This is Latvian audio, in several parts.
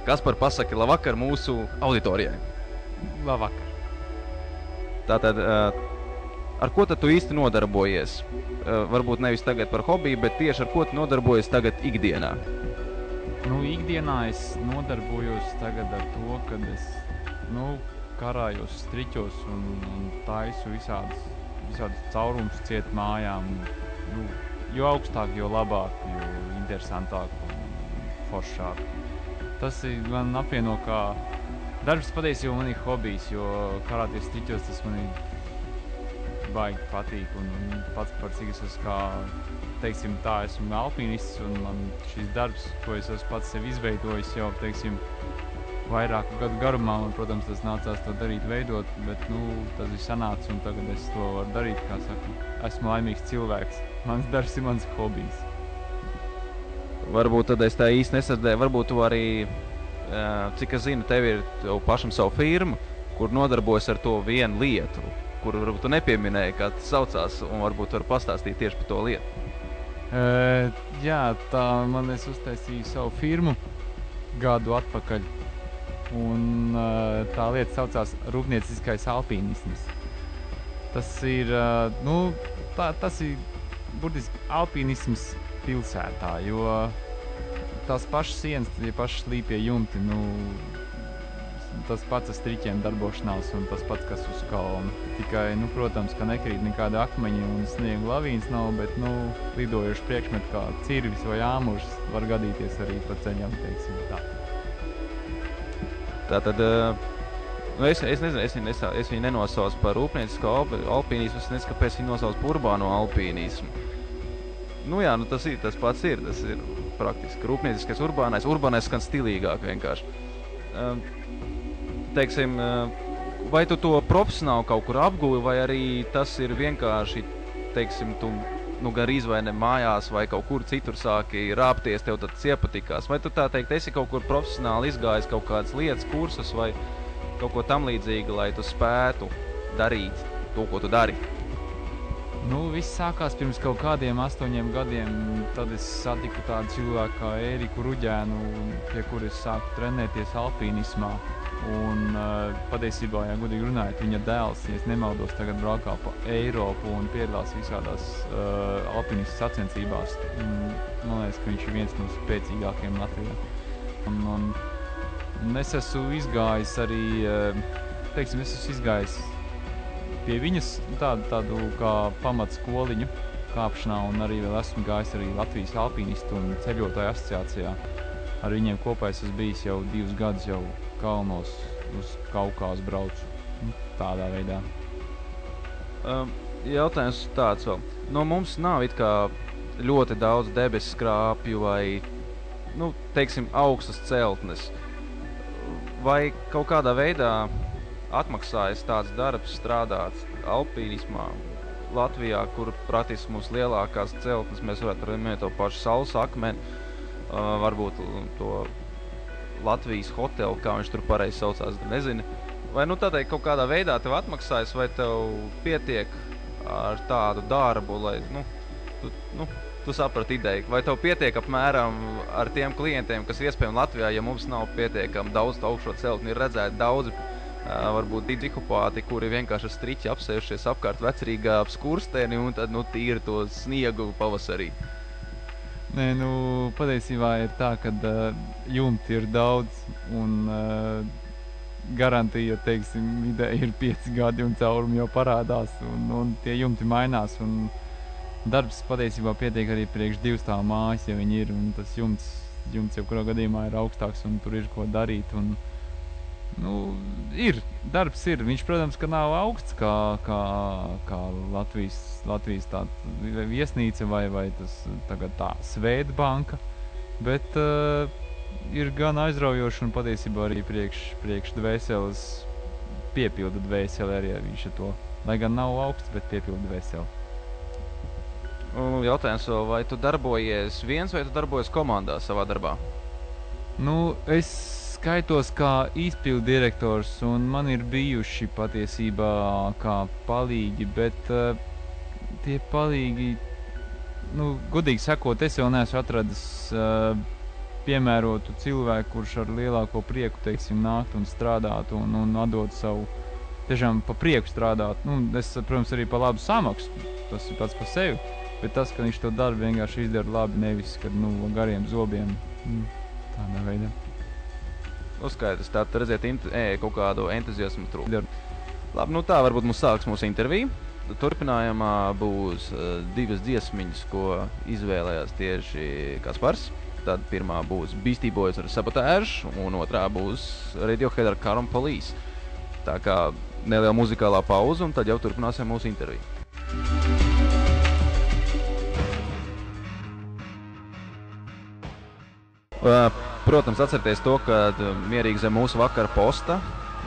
Kaspar, pasaki labvakar mūsu auditorijai. Labvakar. Tātad, ar ko tad tu īsti nodarbojies? Varbūt nevis tagad par hobiju, bet tieši ar ko tu nodarbojies tagad ikdienā? Nu, ikdienā es nodarbojos tagad ar to, kad es karājos striķos un taisu visādus caurumus ciet mājām. Nu, jo augstāk, jo labāk, jo interesantāk un foršāk. Tas man apvieno kā darbs patiesībā man ir hobijs, jo karāties striķos tas man ir baigi patīk. Un pats par cik es esmu kā, teiksim tā, esmu alpinists un man šis darbs, ko es esmu pats sev izveidojis jau, teiksim, vairāku gadu garumā, un, protams, tas nācās to darīt, veidot, bet, tas ir sanācis, un tagad es to varu darīt, kā saka, esmu laimīgs cilvēks. Mans darbs ir mans hobijs. Varbūt tad es tā īsti nesadzirdēju, varbūt tu arī, cik es zinu, tev ir pašam savu firmu, kur nodarbojas ar to vienu lietu, kuru varbūt tu nepieminēji, kā tas saucās, un varbūt tu vari pastāstīt tieši par to lietu. Jā, tā man es uztaisīju savu firmu gadu atpakaļ. Un tā lieta saucās rūpnieciskais alpīnisms. Tas ir, tas ir burtiski alpīnisms pilsētā, jo tās pašas sienas, tie paši slīpie jumti, tas pats ar striķiem darbošanās un tas pats, kas uz kalna. Tikai, protams, ka nekrīt nekāda akmeņa un sniega lavīnas nav, bet, lidojoši priekšmeti kā cirvis vai āmurs var gadīties arī pa ceļam, teiksim tā. Tātad, es nezinu, es viņu nenosaucu par rūpniecisko alpīnismu, es nezinu, kāpēc viņu nosaucu par urbāno alpīnismu. Tas pats ir, tas ir praktiski rūpnieciskais urbānais skan stilīgāk vienkārši. Teiksim, vai tu to profesionāli kaut kur apguvi, vai arī tas ir vienkārši, teiksim, tu gan izvaini mājās vai kaut kur citur sāki rāpties, tev tad iepatikās. Vai tu tā teikt, esi kaut kur profesionāli izgājis kaut kādas lietas, kursus vai kaut ko tam līdzīgu, lai tu spētu darīt to, ko tu dari? Viss sākās pirms kaut kādiem 8 gadiem, tad es satiku tādu cilvēku kā Ēriku Ruģēnu, pie kura es sāku trenēties alpīnismā. Un patiesībā, ja godīgi runājot, viņa dēls, ja es nemaldos, tagad braukā pa Eiropu un piedalās visādās alpinistu sacensībās. Man liekas, ka viņš ir viens no spēcīgākajiem Latvijā. Un es esmu izgājis arī, pie viņas tādu kā pamatskoliņu kāpšanā, un arī vēl esmu gājis arī Latvijas alpinistu un ceļotāju asociācijā. Ar viņiem kopā es esmu bijis jau 2 gadus jau kalnos uz Kaukāzu braucu, tādā veidā. Jautājums tāds vēl. Mums nav it kā ļoti daudz debesu skrāpju vai, teiksim, augstas celtnes. Vai kaut kādā veidā atmaksājas tāds darbs strādāt alpīnismā Latvijā, kur praktiski mums lielākās celtnes mēs varētu redzēt to pašu Saules akmeni, varbūt to Latvijas hotelu, kā viņš tur pareizi saucās, nezinu. Vai tā teikt kaut kādā veidā tev atmaksājas, vai tev pietiek ar tādu darbu, lai, tu saprati ideju, vai tev pietiek apmēram ar tiem klientiem, kas iespējami Latvijā, ja mums nav pietiekami daudz augšo celtni, ir redzēti daudzi, varbūt psihopāti, kuri vienkārši ar striķi apsējušies apkārt vecrīgā ap skursteni un tad, tīri to sniegu pavasarī. Nē, patiesībā ir tā, ka jumti ir daudz un garantija, teiksim, vidēji ir 5 gadi un caurumi jau parādās un tie jumti mainās un darbs patiesībā pietiek arī priekš 2 stāvu mājas, ja viņi ir, un tas jumts jebkurā gadījumā ir augstāks un tur ir ko darīt un darbs ir. Viņš, protams, ka nav augsts kā Latvijas tāda viesnīca vai tas tagad tā Svētbanka, bet ir gan aizraujoši un patiesībā arī priekš dvēseles piepilda dvēseli arī viņš ar to. Lai gan nav augsts, bet piepilda dvēseli. Jautājums vēl, vai tu darbojies viens vai tu darbojies komandā savā darbā? Es skaitos kā izpildu direktors, un man ir bijuši patiesībā kā palīgi, bet tie palīgi, godīgi sakot, es vēl neesmu atradis piemērotu cilvēku, kurš ar lielāko prieku, teiksim, nākt un strādāt un atdot savu, tiešām pa prieku strādāt. Nu, es, protams, arī pa labu samaksu, tas ir pats par sevi, bet tas, ka viņš to darbu vienkārši izdara labi, nevis, kad, nu, gariem zobiem, tādā veidā. Uzskaidrs, tātad redziet kaut kādu entuziasmu trūkumu. Labi, nu tā varbūt mums sāks mūsu intervija. Turpinājumā būs divas dziesmiņas, ko izvēlējās tieši Kaspars. Tad pirmā būs Beastie Boys ar Sabotage, un otrā būs Radiohead ar Car and Police. Tā kā neliela muzikālā pauze, un tad jau turpināsim mūsu interviju. Protams, atcerieties to, ka mierīgi zem mūsu vakara posta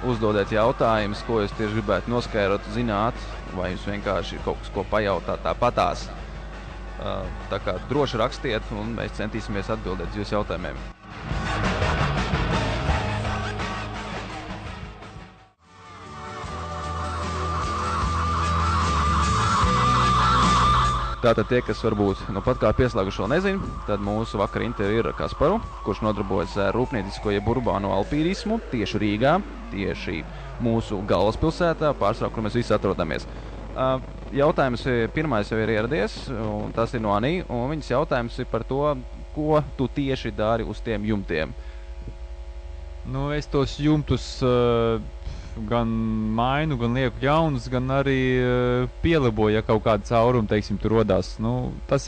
uzdodiet jautājumus, ko jūs tieši gribētu noskaidrot, zināt, vai jums vienkārši ir kaut kas, ko pajautāt tāpatās. Tā kā droši rakstiet, un mēs centīsimies atbildēt uz jūsu jautājumiem. Tātad tie, kas varbūt nu pat kā pieslēguši vēl nezinu, tad mūsu vakara intervija ir ar Kasparu, kurš nodarbojas ar rūpniecisko jeb urbāno alpīnismu tieši Rīgā, tieši mūsu galvaspilsētā, pārsvarā, kur mēs visi atrodamies. Jautājums pirmais jau ir ieradies, un tas ir no Anī, un viņas jautājums ir par to, ko tu tieši dari uz tiem jumtiem. Nu, es tos jumtus gan mainu, gan lieku jaunus, gan arī pielaboju, ja kaut kāda cauruma, teiksim, tur rodās. Nu, tas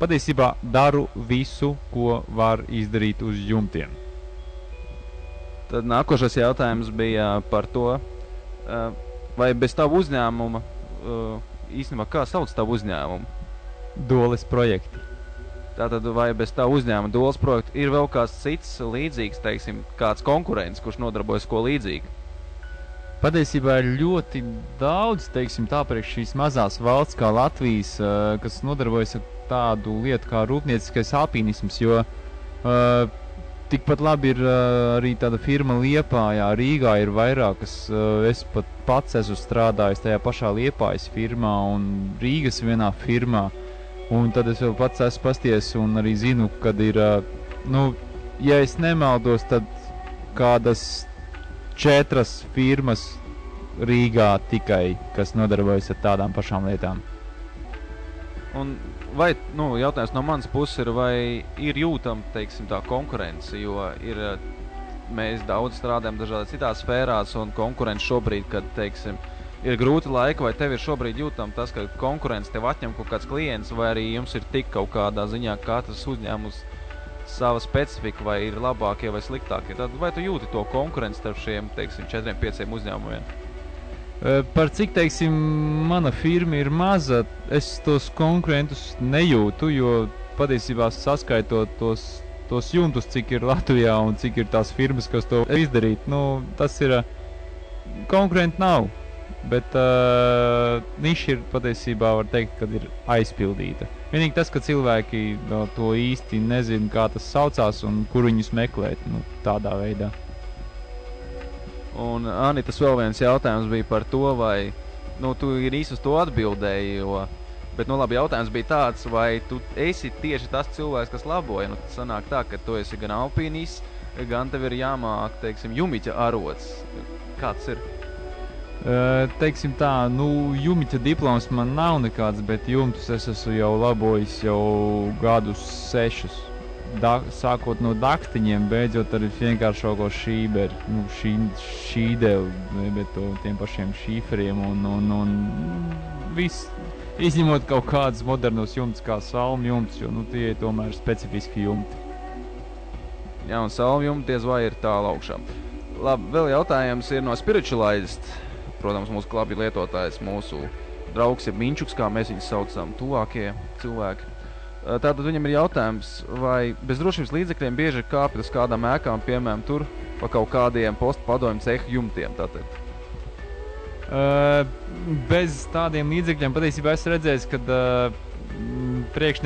patiesībā daru visu, ko var izdarīt uz jumtiem. Tad nākošais jautājums bija par to, vai bez tavu uzņēmuma, īstenībā kā sauc tavu uzņēmumu? Doles projekti. Tātad, vai bez tavu uzņēmuma Doles projektu ir vēl kāds cits līdzīgs, teiksim, kāds konkurents, kurš nodarbojas ko līdzīgi? Patiesībā ir ļoti daudz, teiksim, tā priekš šīs mazās valsts kā Latvijas, kas nodarbojas ar tādu lietu kā rūpnieciskais alpīnisms, jo tikpat labi ir arī tāda firma Liepājā, Rīgā ir vairākas, es pats esmu strādājis tajā pašā Liepājas firmā un Rīgas vienā firmā, un tad es vēl pats esmu pasties un arī zinu, kad ir, nu, ja es nemaldos, tad kādas 4 firmas Rīgā tikai, kas nodarbojas ar tādām pašām lietām. Un vai, nu, jautājums no manas puses ir, vai ir jūtama, teiksim, tā konkurence, jo mēs daudz strādājam dažādās citās sfērās, un konkurence šobrīd, kad, teiksim, ir grūti laiki, vai tev ir šobrīd jūtama tas, ka konkurence tev atņem kaut kāds klients, vai arī jums ir tik kaut kādā ziņā katrs uzņēmums sava specifika, vai ir labākie vai sliktākie? Tad vai tu jūti to konkurenci starp šiem, teiksim, 4-5 uzņēmumiem? Par cik, teiksim, mana firma ir maza, es tos konkurentus nejūtu, jo patiesībā saskaitot tos jumtus, cik ir Latvijā un cik ir tās firmas, kas to izdarīt, nu, tas ir, konkurenti nav, bet niša ir patiesībā, var teikt, kad ir aizpildīta. Vienīgi tas, ka cilvēki to īsti nezina, kā tas saucās un kur viņus meklēt, nu, tādā veidā. Un, Ani, tas vēl viens jautājums bija par to, vai, nu, tu ir īsti uz to atbildēji, bet, nu, labi, jautājums bija tāds, vai tu esi tieši tas cilvēks, kas laboja, nu, sanāk tā, ka tu esi gan alpīnis, gan tev ir jāmāk, teiksim, jumiķa arots. Kāds ir? Teiksim tā, nu, jumiķa diploms man nav nekāds, bet jumtus es esmu jau labojis jau gadus 6. Sākot no daktiņiem, beidzot ar vienkāršāko šīberi, nu, šīdeli, bet tiem pašiem šīferiem un viss, izņemot kaut kādus modernos jumtus kā salmu jumtus, jo, nu, tie ir tomēr specifiski jumti. Jā, un salmu jumti diez vai ir tālu augšā. Labi, vēl jautājums ir no Spiritualized. Protams, mūsu klubja lietotājs, mūsu draugs ir Minčuks, kā mēs viņus saucam, tuvākie cilvēki. Tātad viņam ir jautājums, vai bez drošības līdzekļiem bieži ir kāpjat uz kādām ēkām, piemēram, tur pa kaut kādiem postpadomju cehu jumtiem, tātad? Bez tādiem līdzekļiem patiesībā es redzēju, kad priekšnieki